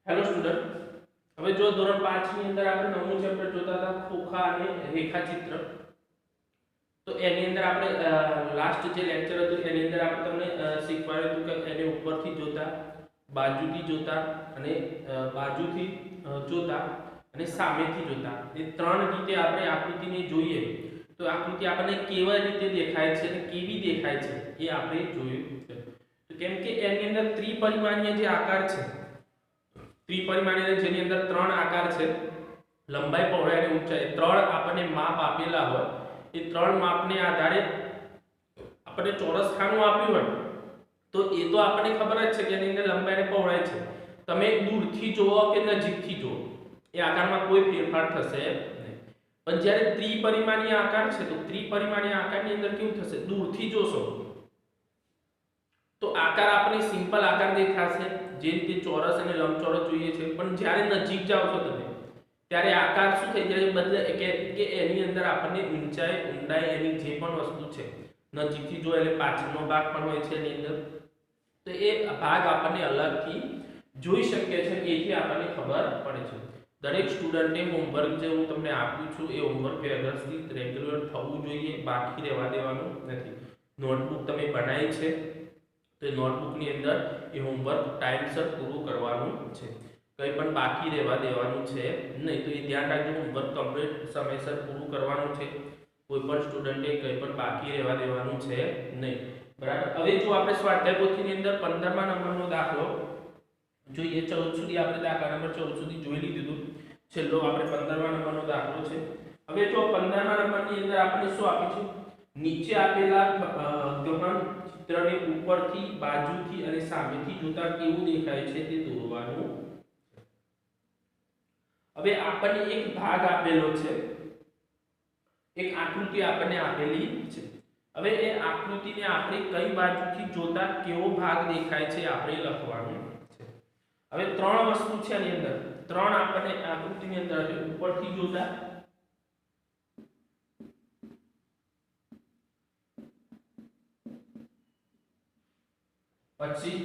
Hello student, હવે જો ધોરણ 5 ની અંદર આપણે નવમું ચેપ્ટર જોતા હતા ખોખા અને રેખાચિત્ર. તો એની અંદર આપણે લાસ્ટ જે લેક્ચર હતું એની અંદર આપણે તમને શીખવાડ્યું હતું કે એને ઉપરથી જોતા, બાજુથી જોતા અને બાજુથી જોતા અને સામેથી જોતા. એ ત્રણ રીતે આપણે આકૃતિને જોઈએ તો આકૃતિ આપણને કેવી રીતે દેખાય છે અને કેવી દેખાય છે એ આપણે જોયું છે. તો કેમ કે એની અંદર ત્રિપરિમાણીય જે આકાર છે, ત્રિપરિમાણીય જેની અંદર ત્રણ આકાર છે, લંબાઈ, પહોળાઈ અને ઊંચાઈ, ત્રણ આપણને માપ આપેલા હોય. એ ત્રણ માપને આધારે આપણને ચોરસ ખાનું આપ્યું હોય તો એ તો આપણને ખબર જ છે કે એની અંદર લંબાઈ અને પહોળાઈ છે. તમે દૂરથી જોવો કે નજીકથી જોવો એ આકારમાં કોઈ ફેરફાર થશે નહીં. પણ જ્યારે ત્રિપરિમાણીય આકાર છે તો ત્રિપરિમાણીય આકારની અંદર કેવું થશે, દૂરથી જોશો તો આકાર આપણે સિમ્પલ આકાર દેખાશે, જે રીતે ચોરસ અને લંબચોરસ જોઈએ છે. પણ જ્યારે નજીક જાવ છો તમે ત્યારે આકાર શું થઈ જાય, બદલે કે એની અંદર આપણને ઊંચાઈ, ઊંડાઈ, એની જે પણ વસ્તુ છે નજીકથી જો એટલે પાછળનો ભાગ પણ હોય છે એની અંદર, તો એ ભાગ આપણને અલગથી જોઈ શકીએ છે. એથી આપણને ખબર પડે છે. દરેક સ્ટુડન્ટે હોમવર્ક જે હું તમને આપું છું એ હોમવર્ક વ્યવસ્થિત રેગ્યુલર થવું જોઈએ, બાકી રહેવા દેવાનું નથી. નોટબુક તમે બનાવી છે તો એ નોટબુકની અંદર એ હોમવર્ક ટાઈમસર પૂરું કરવાનું છે, કંઈ પણ બાકી રહેવા દેવાનું છે નહીં. તો એ ધ્યાન રાખજો, હોમવર્ક કમ્પ્લીટ સમયસર પૂરું કરવાનું છે. કોઈ પણ સ્ટુડન્ટે કંઈ પણ બાકી રહેવા દેવાનું છે નહીં, બરાબર. હવે જો આપણે સ્વાધ્યાય પોથીની અંદર 15મા નંબરનો દાખલો જોઈએ, 14 સુધી આપણે દાખલા નંબર 14 સુધી જોઈ લીધું. છેલ્લો આપણે 15મા નંબરનો દાખલો છે. હવે જો 15મા નંબરની અંદર આપણે શું આપ્યું છે, નીચે આપેલા ગહન ચિત્રને ઉપરથી, બાજુથી અને સામેથી જોતા કેવું દેખાય છે તે દોરવાનું. હવે આપણને એક ભાગ આપેલો છે, એક આકૃતિ આપણને આપેલી છે. હવે એ આકૃતિને આપણે કઈ બાજુથી જોતા કેવો ભાગ દેખાય છે આપણે લખવાનું છે. હવે ત્રણ વસ્તુ છે એની અંદર, ત્રણ આપણને આકૃતિની અંદર છે. ઉપરથી જોતા, પછી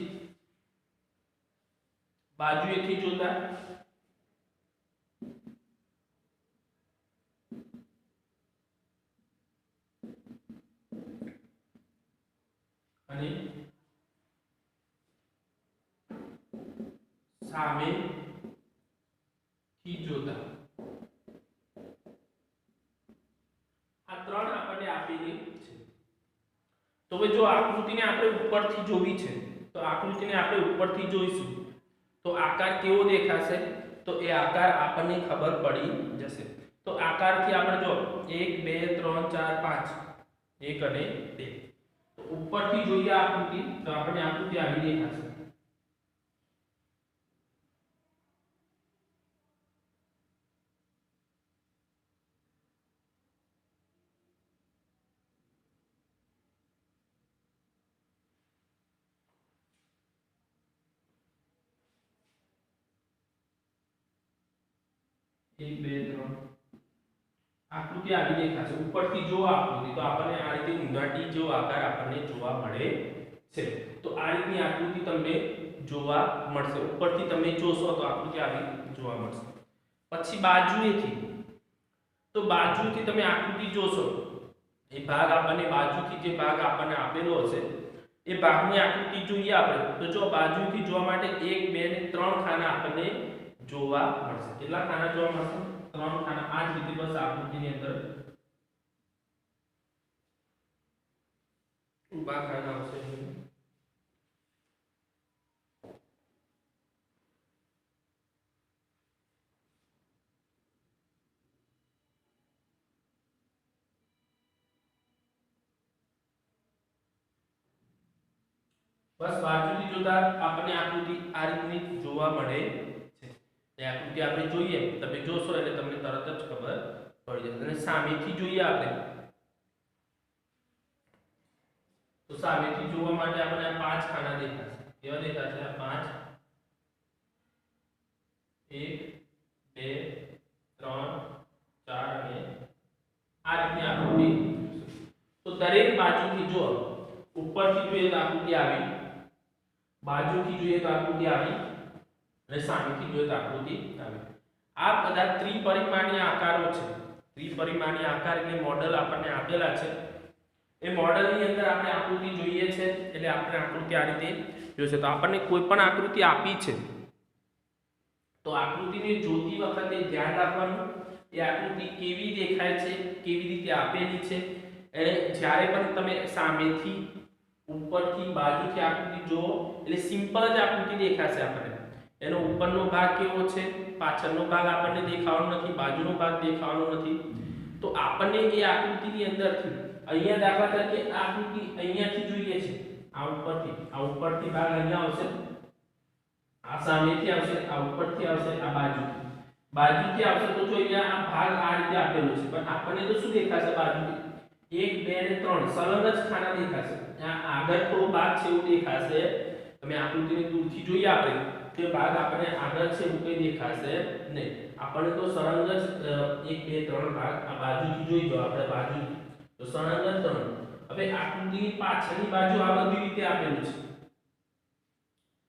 બાજુએથી જોતા અને સામેથી જોતા. આ ત્રણ આપણને આપેલી છે. તો હવે જો આકૃતિને આપણે ઉપરથી જોવી છે તો આકૃતિને આપણે ઉપરથી જોઈશું તો આકાર કેવો દેખાશે, તો એ આકાર આપણને ખબર પડી જશે. તો આકારથી આપણે જો 1 2 3 4 5, 1 અને 2, તો ઉપરથી જોઈએ આકૃતિ તો આપણને આકૃતિ આવી દેખાશે. એક બે ત્રણ આકૃતિ આવી દેખાશે. ઉપરથી જો આકૃતિ તો આપણને આ રીતે ઊંધાટી જેવો આકાર આપણને જોવા મળે છે. તો આ રીતની આકૃતિ તમને જોવા મળશે. ઉપરથી તમે જોશો તો આકૃતિ આવી જોવા મળશે. પછી બાજુએથી, તો બાજુથી તમે આકૃતિ જોશો, એ ભાગ આપણને બાજુથી જે ભાગ આપણને આપેલો હશે એ ભાગની આકૃતિ જોઈએ આપણે. તો જો બાજુથી જોવા માટે 1 2 ને 3 ખાના આપણને જોવા મળશે. કેટલા ખાના જોવા મળશે? 3 ખાના. આ જ રીતે બસ આકૃતિની અંદર ઊભા ખાના આવશે. બસ બાજુથી જોતા આપણને આકૃતિ આ રીતની જોવા મળે છે. એ આકૃતિ આપણે જોઈએ, તમે જોશો એટલે તમને તરત જ ખબર પડી જશે. અને સામેથી જોઈએ આપણે તો સામેથી જોવા માટે આપણને આ 5 ખાના દેખાશે. કેવા દેખાશે? આ 5, 1 2 3 4 અને આ રીતની આકૃતિ. તો દરેક બાજુથી જો ઉપરથી જોઈએ તો આકૃતિ આવી, બાજુથી જોઈએ તો આકૃતિ આવી, અને સામેથી જોઈએ તો આકૃતિ આવે. આ બધા ત્રિપરિમાણીય આકારો છે. ત્રિપરિમાણીય આકાર એટલે મોડલ આપણને આપેલા છે. એ મોડલની અંદર આપણે આકૃતિ જોઈએ છે એટલે આપણે આકૃતિ આ રીતે જોઈશે. તો આપણને કોઈ પણ આકૃતિ આપી છે તો આકૃતિને જોતી વખતે ધ્યાન રાખવાનું એ આકૃતિ કેવી દેખાય છે, કેવી રીતે આપેલી છે. અને જ્યારે પણ તમે સામેથી, ઉપરથી, બાજુથી આકૃતિ જુઓ એટલે સિમ્પલ જ આકૃતિ દેખાશે આપણને. એનો ઉપરનો ભાગ કેવો છે, પાછળનો ભાગ આપણને દેખાવાનો નથી, બાજુનો ભાગ દેખાવાનો નથી. તો આપણને એ આકૃતિની અંદરથી અહીંયા દાખલા તરીકે આ આકૃતિ અહીંયાથી જોઈએ છે, આ ઉપરથી ભાગ અહીંયા આવશે, આ સામેથી આવશે, આ ઉપરથી આવશે, આ બાજુથી આવશે. તો જો અહીંયા આ ભાગ આ રીતે આપેલો છે પણ આપણને તો શું દેખાશે બાજુથી? 1 2 અને 3 સલંગ જ ખાના દેખાશે. આ આગળ થોડો ભાગ છે એવું દેખાશે. તમે આકૃતિને દૂરથી જોઈએ આપણે કે ભાગ આપણે આગળ છે એવું કંઈ દેખાશે નહીં. આપણને તો સળંગ જ 1 2 3 ભાગ આ બાજુથી જોઈ જો આપણે બાજુથી તો સળંગ જ 3. હવે આકૃતિની પાછળની બાજુ આ બધી રીતે આપેલું છે.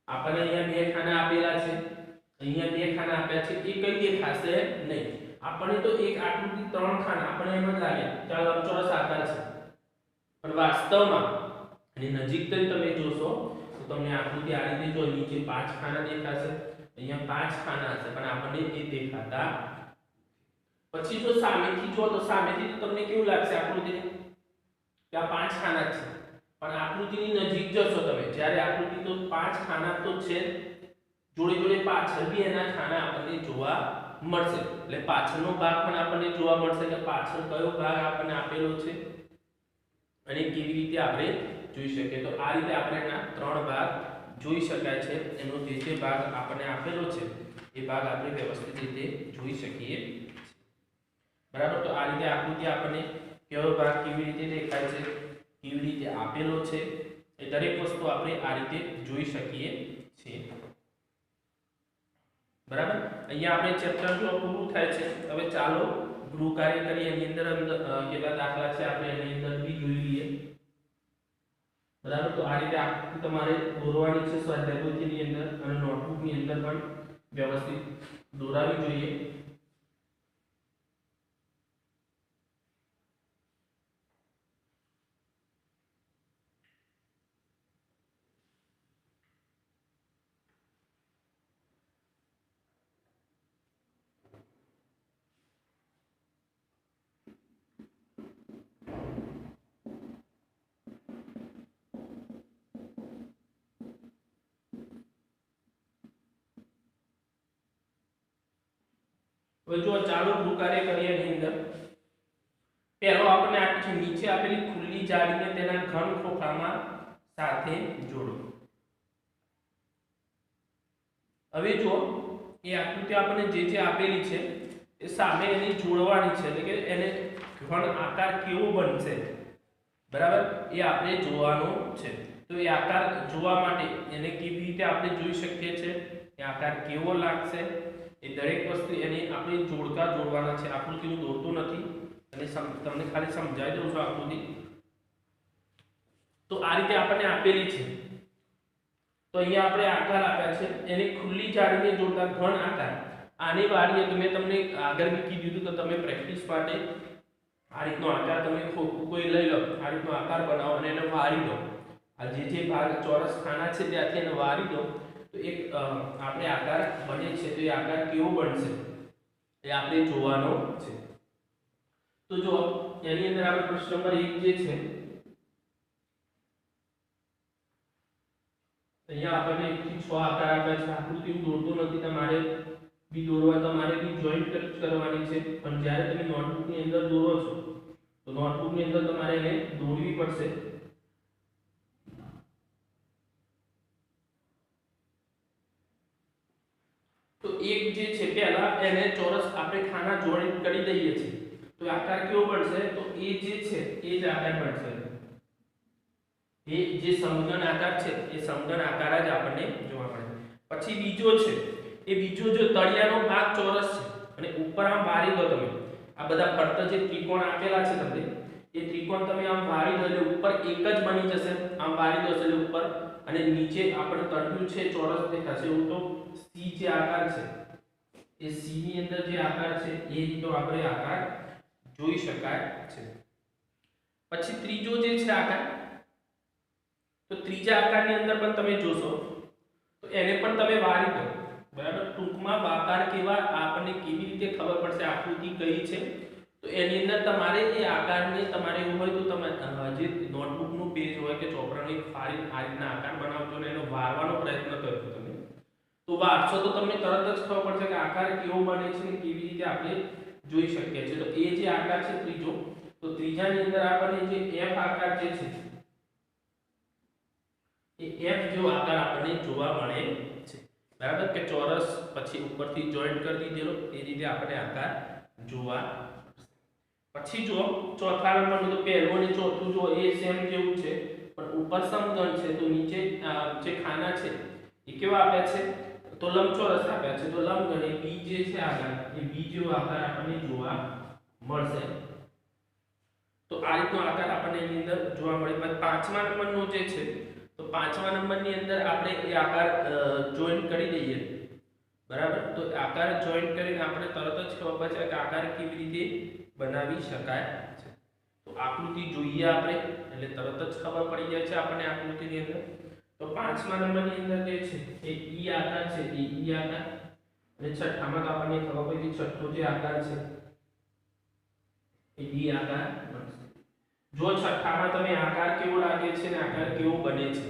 આપણને અહીંયા 2 ખાના આપેલા છે, અહીંયા 2 ખાના આપ્યા છે, એ કઈ દેખાશે નહીં. આપણને તો એક આકૃતિ 3 ખાના આપણને એમ જ લાગે કે આ લંબચોરસ આકાર છે, પણ વાસ્તવમાં એની નજીકથી તમે જોશો તો તમને આકૃતિ આ રીતે જો નીચે 5 ખાના દેખાશે, અહીંયા 5 ખાના હશે પણ આપણને એ દેખાતા. પછી જો સામેથી જો તો સામેથી તો તમને કેવું લાગશે આકૃતિને કે આ 5 ખાના છે. પણ આકૃતિની નજીક જશો તમે જ્યારે આકૃતિ તો 5 ખાના તો છે, જોડે જોડે પાછળ બી એના ખાના આપણને જોવા મળશે. એટલે પાછળનો ભાગ પણ આપણને જોવા મળશે કે પાછળ કયો ભાગ આપણને આપેલો છે અને કેવી રીતે આપણે જોઈ શકીએ. તો આ રીતે આપણે એના 3 ભાગ જોઈ શકાય છે. એનો જે ભાગ આપણને આપેલો છે એ ભાગ આપણે વ્યવસ્થિત રીતે જોઈ શકીએ. બરાબર. તો આ રીતે આકૃતિ આપણને કયો ભાગ કેવી રીતે દેખાય છે, કેવી રીતે આપેલો છે, એ દરેક વસ્તુ આપણે આ રીતે જોઈ શકીએ છીએ. બરાબર. અહીંયા આપણે ચેપ્ટર જો પૂરું થાય છે. હવે ચાલો ગૃહ કાર્ય કરીએ. એની અંદર કેટલા દાખલા છે આપણે એની અંદર બી જોઈ લઈએ. બરાબર. તો આ રીતે આકૃતિ તમારે દોરવાની છે સ્વાધ્યાય પોથીની અંદર અને નોટબુકની અંદર પણ વ્યવસ્થિત દોરાવી જોઈએ. હવે જો ચાલો ગૃહ કાર્ય કરીએ. એની અંદર પહેલો આપણને આપી છે નીચે આપેલી ખુલ્લી જાળીને તેના ઘન ખોખામાં સાથે જોડો. હવે જો એ આકૃતિ આપણને જે આપેલી છે એ સામે એની જોડવાની છે, એટલે કે એને ઘન આકાર કેવો બનશે બરાબર એ આપણે જોવાનો છે. તો એ આકાર જોવા માટે એને કેવી રીતે આપણે જોઈ શકીએ છીએ, એ આકાર કેવો લાગશે, એ દરેક વસ્તુ એને આપણે જોડવાના છે. આકૃતિનું દોરતો નથી અને તમને ખાલી સમજાવી દઉં છું આકૃતિ. તો આ રીતે આપણને આપેલી છે. તો અહીંયા આપણે આકાર આપ્યા છે, એને ખુલ્લી જાળીને જોડતા ઘન આકાર. આની વાળીએ મેં તમને આગળ બી કીધું હતું તો તમે પ્રેક્ટિસ માટે આ રીતનો આકાર તમે કોઈ લઈ લો, આ રીતનો આકાર બનાવો અને એને વાળી દો. આ જે ભાગ ચોરસ ખાના છે ત્યાંથી એને વાળી દો તો એક આપણે આકાર બને છે. તો એ આકાર કેવો બનશે એ આપણે જોવાનો છે. તો જો એની અંદર આપણે પ્રશ્ન નંબર 1 જે છે અહીંયા આપણને 1 થી 6 આકાર આપ્યા છે. આકૃતિ હું દોરતો નથી, તમારે બી દોરવા તમારે બી જોઈન્ટ કરવાની છે. પણ જ્યારે તમે નોટબુકની અંદર દોરો છો તો નોટબુકની અંદર તમારે એને દોરવી પડશે. તો એક જે છે પહેલા એને ચોરસ આપણે ખાના જોઈન્ટ કરી દઈએ છીએ તો આકાર કેવો બનશે? તો એ જે છે એ જ આકાર બનશે. એ જે સમઘન આકાર છે એ સમઘન આકાર જ આપણને જોવા મળે. પછી બીજો છે એ બીજો જો તળિયાનો ભાગ ચોરસ છે અને ઉપર આમ વાળી દો તમે, આ બધા ફરતા જે ત્રિકોણ આપેલા છે તમને એ ત્રિકોણ તમે આમ વાળી દો એટલે ઉપર એક જ બની જશે. આમ વાળી દો એટલે ઉપર અને નીચે આપણે તળિયું છે ચોરસ દેખાશે, એવું તો સી જે આકાર છે એ સી ની અંદર જે આકાર છે એ રીતનો આપણે આકાર જોઈ શકાય છે. પછી ત્રીજો જે છે આકાર, તો ત્રીજા આકારની અંદર પણ તમે જોશો તો એને પણ તમે વારી દો, બરાબર. ટૂંકમાં આકાર કેવા આપણને કેવી રીતે ખબર પડશે આકૃતિ કઈ છે, તો એની અંદર તમારે એ આકારને તમારે એવું હોય તો તમે જે નોટબુકનું પેજ હોય કે ચોપડાની ફાડી આ રીતના આકાર બનાવજો અને એનો વારવાનો પ્રયત્ન કરજો તમે. તો વારશો તો તમને તરત જ ખબર પડશે કે આકાર કેવો બને છે અને કેવી રીતે આપણે જોઈ શકીએ છીએ. તો એ જે આકાર છે ત્રીજો, તો ત્રીજાની અંદર આપણને જે એફ આકાર જે છે એ એફ જેવો આકાર આપણને જોવા મળે છે, બરાબર. કે ચોરસ પછી ઉપરથી જોઈન્ટ કરી દીધેલો એ રીતે આપણે આકાર જોવા. પછી જો ચોથા નંબરનું, તો પહેલું અને ચોથું જો એ સેમ જેવું છે પણ ઉપર સમઘન છે, તો નીચે જે ખાના છે એ કેવા આપ્યા છે, તો લંબચોરસ આપ્યા છે. તો લંબઘન એ બી જે છે આકાર એ બી જેવો આકાર આપણને જોવા મળશે. તો આ રીતનો આકાર આપણને એની અંદર જોવા મળે. પછી પાંચમા નંબરનો જે છે, તો પાંચમા નંબરની અંદર આપણે એ આકાર જોઈન કરી દઈએ, બરાબર. તો આકાર જોઈન કરીને આપણે તરત જ ખબર પડશે કે આકાર કેવી રીતે બનાવી શકાય છે. તો આકૃતિ જોઈએ આપણે એટલે તરત જ ખબર પડી જાય છે આપણને આકૃતિની અંદર. તો પાંચમા નંબરની અંદર જે છે એ ઈ આકાર છે, એ ઈ આકાર. અને છઠ્ઠામાં તો આપણને ખબર પડી છઠ્ઠો જે આકાર છે એ ડી આકાર બનશે. જો છઠ્ઠામાં તમે આકાર કેવો લાગે છે અને આકાર કેવો બને છે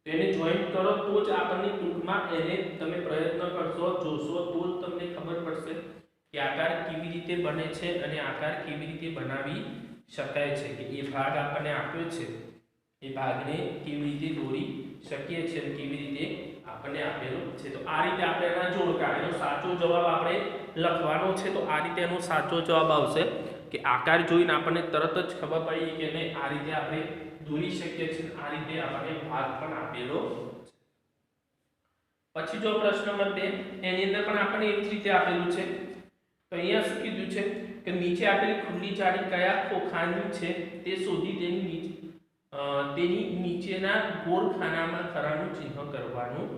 તેને જોઈન્ટ કરો તો જ આપણને ટૂંકમાં એને તમે પ્રયત્ન કરશો, જોશો તો જ તમને ખબર પડશે કે આકાર કેવી રીતે બને છે અને આકાર કેવી રીતે બનાવી શકાય છે, કે એ ભાગ આપણને આપ્યો છે એ ભાગને કેવી રીતે દોરી શકીએ છીએ અને કેવી રીતે આપણને આપેલો છે. તો આ રીતે આપણે એના જોડકા, એનો સાચો જવાબ આપણે લખવાનો છે. તો આ રીતે એનો સાચો જવાબ આવશે કે આકાર જોઈને આપણને તરત જ ખબર પડી કે એને આ રીતે આપણે દોરી શકીએ છીએ, આ રીતે આપણને ભાગ પણ આપેલો છે. પછી જો પ્રશ્ન નંબર 2, એની અંદર પણ આપણને એ જ રીતે આપેલું છે. તો અહીંયા શું કીધું છે કે નીચે આપેલી ખુલ્લી જાળી કયા ખોખાની છે તે શોધી તેની નીચેના ગોળ ખાનામાં ખરાનું ચિહ્ન કરવાનું.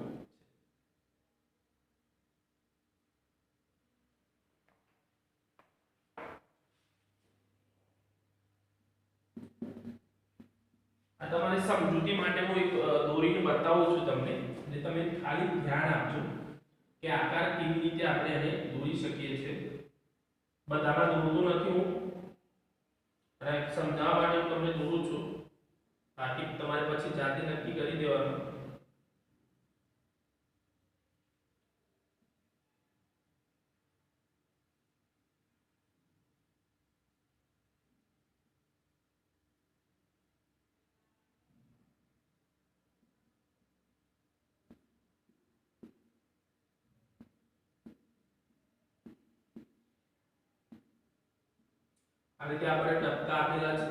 આ તમારી સમજૂતી માટે હું એક દોરીને બતાવું છું તમને, એટલે તમે ખાલી ધ્યાન આપજો કે આકાર કેવી રીતે આપણે એને દોરી શકીએ છીએ. બધામાં દોરતો નથી હું, અને સમજાવવા માટે હું તમને દોરું છું, બાકી તમારે પછી જાતે નક્કી કરી દેવાનું. આ રીતે આપણે ટપકા આપેલા છે.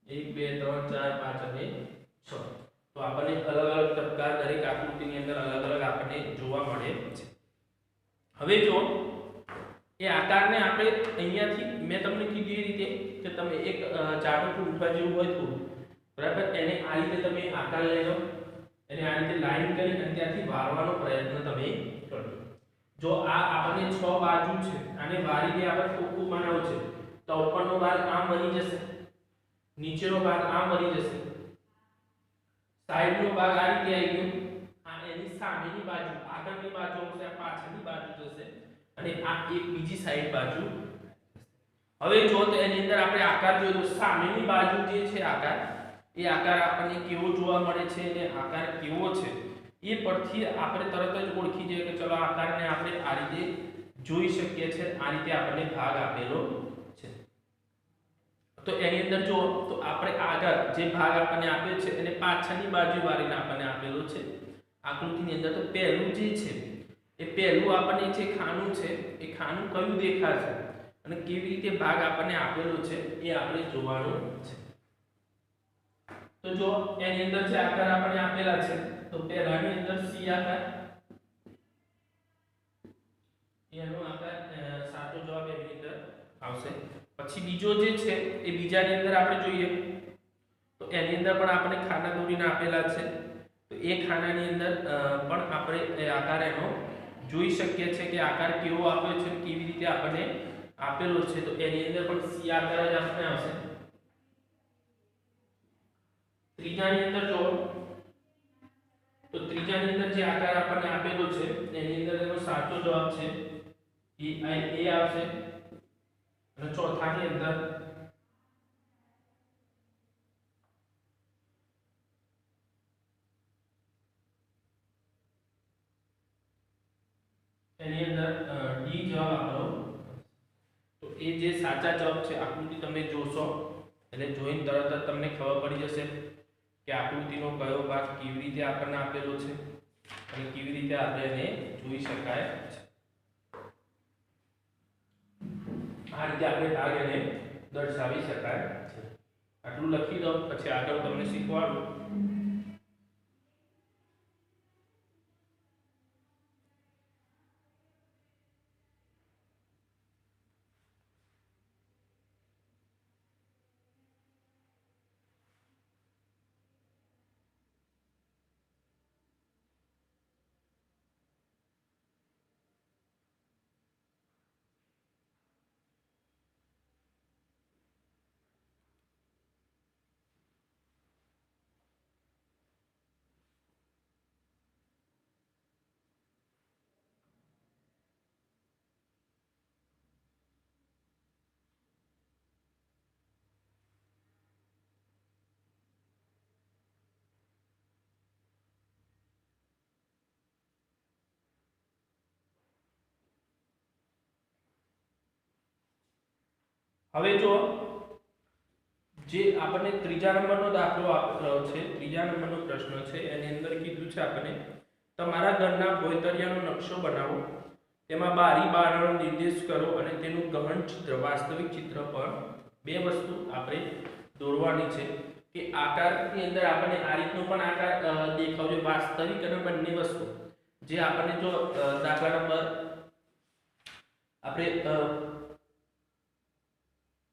1 2 3 4 5 અને 6. તો આપણને અલગ અલગ ટપકા દરેક આકૃતિની અંદર અલગ અલગ આપણને જોવા મળે છે. હવે જો એ આકારને આપણે અહીંયાથી મેં તમને કીધું એ રીતે કે તમે એક જાડું ટૂંકા જેવું હોય તો બરાબર, એને આ રીતે તમે આકાર લઈ લો, એને આ રીતે લાઈન કરી અને ત્યાંથી વારવાનો પ્રયત્ન તમે કરજો. જો આ આપણને 6 બાજુ છે, આને વારીને આપણે ખોખું બનાવવું છે, તો ઉપરનો ભાગ આમ બની જશે, નીચેનો ભાગ આમ બની જશે, સાઈડનો ભાગ આ રીતે આવી ગયો, આ એની સામેની બાજુ, આગળની બાજુ હશે, આ પાછળની બાજુ જશે અને આ એક બીજી સાઈડ બાજુ. હવે જો તો એની અંદર આપણે આકાર જોઈએ તો સામેની બાજુ જે છે આકાર, એ આકાર આપણને કેવો જોવા મળે છે અને આકાર કેવો છે એ પરથી આપણે તરત જ ઓળખી જઈએ કે ચલો આકારને આપણે આ રીતે જોઈ શકીએ છીએ, આ રીતે આપણને ભાગ આપેલો છે. તો એની અંદર જો તો આપણે આગળ જે ભાગ આપણને આપ્યો છે એને પાછળની બાજુ વાળીને આપણને આપેલો છે આકૃતિની અંદર. તો પહેલું જે છે એ પહેલું આપણને જે ખાનું છે એ ખાનું કયું દેખાશે અને કેવી રીતે ભાગ આપણને આપેલો છે એ આપણે જોવાનું છે. તો જો એની અંદર જે આકાર આપણને આપેલા છે, તો પહેલાની અંદર સી આકાર, એનો આકાર સાચો જવાબ એની અંદર આવશે. પછી બીજો જે છે એ બીજાની અંદર આપણે જોઈએ તો એની અંદર પણ આપણે ખાના દોરીને આપેલા છે, તો એ ખાનાની અંદર પણ આપણે એ આકાર એનો જોઈ શકીએ છીએ કે આકાર કેવો આપ્યો છે, કેવી રીતે આપણને આપેલો છે, તો એની અંદર પણ સી આકાર જ આપણે આવશે. ત્રીજાની અંદર જો તો ત્રીજાની અંદર જે આકાર આપણને આપેલો છે એની અંદર એનો સાચો જવાબ છે એ આવશે. અને ચોથાની અંદર એની અંદર ડી જવાબ આપણો. તો એ જે સાચા જવાબ છે આકૃતિ તમે જોશો એટલે જોઈને તરત જ તમને ખબર પડી જશે કે આકૃતિનો કયો ભાગ કેવી રીતે આપણને આપેલો છે અને કેવી રીતે આપણે એને જોઈ શકાય છે. આ રીતે આપણે ભાગ એને દર્શાવી શકાય છે. આટલું લખી દો પછી આગળ તમને શીખવાડું. હવે જો જે આપણને ત્રીજા નંબરનો દાખલો આપેલો છે, ત્રીજા નંબરનો પ્રશ્ન છે, એની અંદર કીધું છે આપણને તમારા ઘરના ભોંયતળિયાનો નકશો બનાવો, તેમાં બારી બારણનો નિર્દેશ કરો અને તેનું ગહન ચિત્ર વાસ્તવિક ચિત્ર પર બે વસ્તુ આપણે દોરવાની છે કે આકારની અંદર આપણને આ રીતનો પણ આકાર દેખાવજો, વાસ્તવિક અને બંને વસ્તુ જે આપણને જો દાખલા નંબર આપણે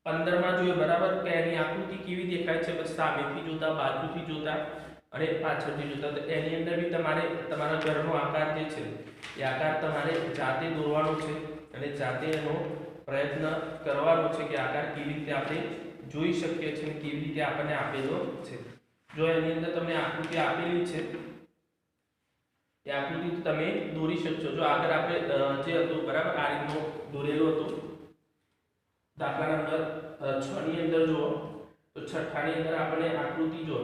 15 માં જોઈએ બરાબર કે એની આકૃતિ કેવી દેખાય છે, બસ સામેથી જોતા, બાજુથી જોતા અને પાછળથી જોતા, તો એની અંદર બી તમારે તમારા ઘરનો આકાર જે છે એ આકાર તમારે જાતે દોરવાનો છે અને જાતે એનો પ્રયત્ન કરવાનો છે કે આકાર કેવી રીતે આપણે જોઈ શકીએ છીએ અને કેવી રીતે આપણને આપેલો છે. જો એની અંદર તમને આકૃતિ આપેલી છે એ આકૃતિ તમે દોરી શકશો. જો આગળ આપણે જે હતું બરાબર આ રીતનો દોરેલો હતો દાખલા નંબર 6 ની અંદર જુઓ તો છઠ્ઠાની અંદર આપણે આકૃતિ જો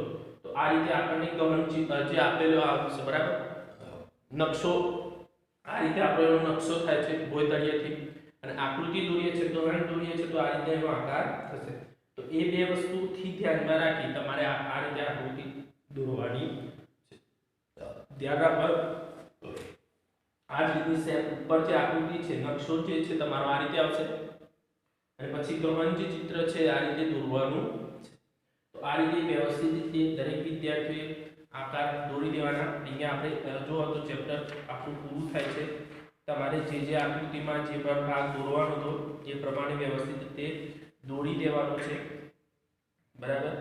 તો આ રીતે આપણને ગહન ચિત્ર જે આપેલો આવશે બરાબર નકશો, આ રીતે આપણો નકશો થાય છે ભોંયતળિયેથી અને આકૃતિ દોરીએ છે, ગહન દોરીએ છે તો આ રીતે એનો આકાર થશે. તો એ બે વસ્તુથી ધ્યાનમાં રાખી તમારે આ રીતે આકૃતિ દોરવાની છે. ધ્યાન રાખો આ રીતની સેમ ઉપર જે આકૃતિ છે નકશો જે છે તમારો આ રીતે આવશે અને પછી ગહન જે ચિત્ર છે આ રીતે દોરવાનું છે. તો આ રીતે વ્યવસ્થિત રીતે દરેક વિદ્યાર્થીએ આકાર દોરી દેવાના. અહીંયા આપણે જો તો ચેપ્ટર આપણું પૂરું થાય છે. તમારે જે આકૃતિમાં જે પણ ભાગ દોરવાનો હતો એ પ્રમાણે વ્યવસ્થિત રીતે દોરી દેવાનો છે બરાબર.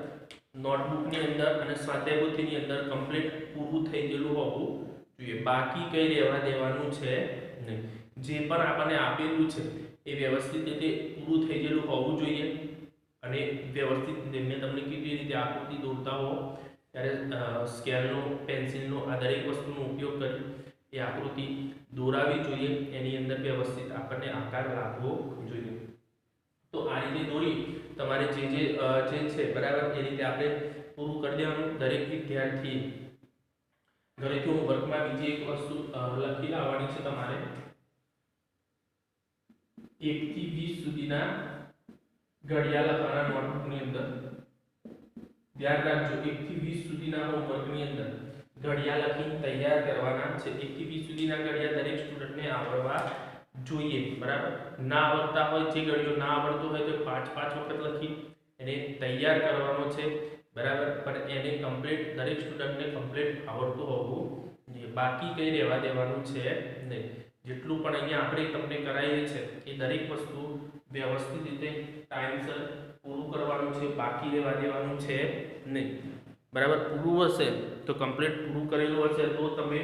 નોટબુકની અંદર અને સ્વાધ્યાય પોથીની અંદર કમ્પ્લીટ પૂરું થઈ ગયેલું હોવું જોઈએ, બાકી કંઈ રહેવા દેવાનું છે નહીં. જે પણ આપણને આપેલું છે એ વ્યવસ્થિત રીતે પૂરું થઈ ગયેલું હોવું જોઈએ અને વ્યવસ્થિત રીતે મેં તમને કીધી રીતે આકૃતિ દોરતા હો ત્યારે સ્કેલનો, પેન્સિલનો આ દરેક વસ્તુનો ઉપયોગ કરી એ આકૃતિ દોરાવી જોઈએ. એની અંદર વ્યવસ્થિત આપણને આકાર લાગવો જોઈએ. તો આ રીતે દોરી તમારે જે છે બરાબર એ રીતે આપણે પૂરું કરી દેવાનું. દરેક વિદ્યાર્થી ઘરેથી હોમવર્કમાં બીજી એક વસ્તુ લખી લાવવાની છે તમારે 1 થી 20 સુધીના ઘડિયા લખવાના નોટબુકની અંદર. ધ્યાન રાખજો 1 થી 20 સુધીના હોમવર્કની અંદર ઘડિયા લખીને તૈયાર કરવાના છે. 1 થી 20 સુધીના ઘડિયા દરેક સ્ટુડન્ટને આવડવા જોઈએ બરાબર. ના આવડતા હોય, જે ઘડિયો ના આવડતો હોય તો 5 વખત લખી એને તૈયાર કરવાનો છે બરાબર. પણ એને કમ્પ્લીટ દરેક સ્ટુડન્ટને કમ્પ્લીટ આવડતું હોવું જોઈએ, બાકી કંઈ રહેવા દેવાનું છે નહીં. જેટલું પણ અહીંયા આપણે તમને કરાવીએ છે એ દરેક વસ્તુ વ્યવસ્થિત રીતે ટાઈમસર પૂરું કરવાનું છે, બાકી રહેવા દેવાનું છે નહીં. બરાબર, પૂરું હશે તો કમ્પ્લીટ પૂરું કરેલું હશે તો તમે,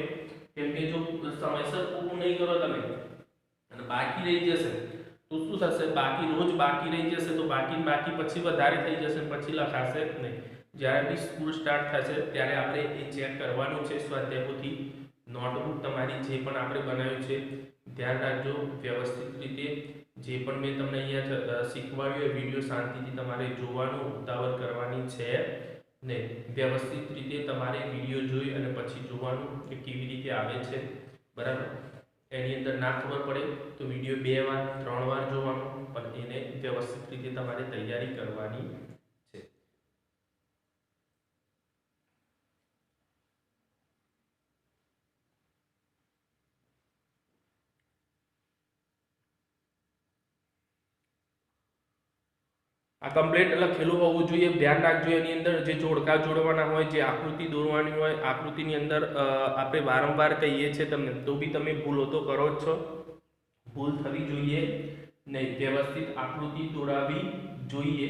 કેમ કે જો સમયસર પૂરું નહીં કરો તમે અને બાકી રહી જશે તો શું થશે, બાકી રોજ બાકી રહી જશે તો બાકી પછી વધારે થઈ જશે, પછી લખાશે નહીં. જ્યારે બી સ્કૂલ સ્ટાર્ટ થશે ત્યારે આપણે એ ચેક કરવાનું છે. સ્વાધ્યાયપોથી નોટબુક તમારી જે પણ આપણે બનાવ્યું છે ધ્યાન રાખજો, વ્યવસ્થિત રીતે જે પણ મેં તમને અહીંયા શીખવાડ્યું એ વિડીયો શાંતિથી તમારે જોવાનું, ઉતાવળ કરવાની છે નહીં. વ્યવસ્થિત રીતે તમારે વિડીયો જોઈ અને પછી જોવાનું કે કેવી રીતે આવે છે. બરાબર, એની અંદર ના ખબર પડે તો વિડીયો 2 વાર 3 વાર જોવાનો, પણ એને વ્યવસ્થિત રીતે તમારે તૈયારી કરવાની છે. આ કમ્પ્લીટ લખેલું હોવું જોઈએ. ધ્યાન રાખજો એની અંદર જે જોડકા જોડવાના હોય, જે આકૃતિ દોરવાની હોય, આકૃતિની અંદર આપણે વારંવાર કહીએ છીએ તમને, તો બી તમે ભૂલો તો કરો જ છો. ભૂલ થવી જોઈએ નહીં. વ્યવસ્થિત આકૃતિ દોરાવી જોઈએ.